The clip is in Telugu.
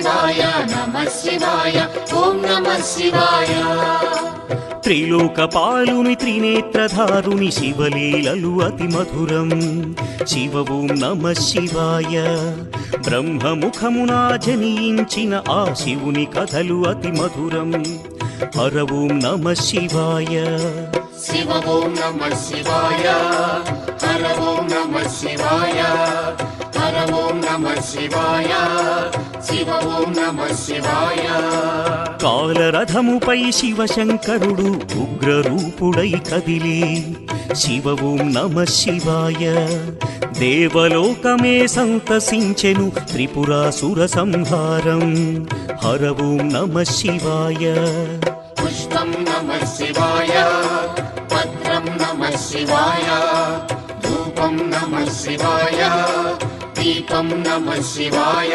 శివాయ నమః శివాయ ఓం నమః శివాయ త్రిలోకపాలుని త్రినేత్రధారుని శివలీలలు అతి మధురం శివ ఓం నమః శివాయ బ్రహ్మముఖమున జనించిన ఆ శివుని కథలు అతి మధురం హర ఓం నమః శివాయ శివ ఓం నమః శివాయ హర ఓం నమః శివాయ హర ఓం నమః శివాయ శివ ఓం నమః శివాయ కాలరథముపై శివశంకరుడు ఉగ్రరూపుడై కదిలి శివ ఓం నమః శివాయ దేవలోకమే సంతసించెను త్రిపురాసుర సంహారం హర ఓం నమః శివాయ పుష్పం నమః శివాయ పత్రం నమః శివాయ ధూపం నమః శివాయ దీపం నమః శివాయ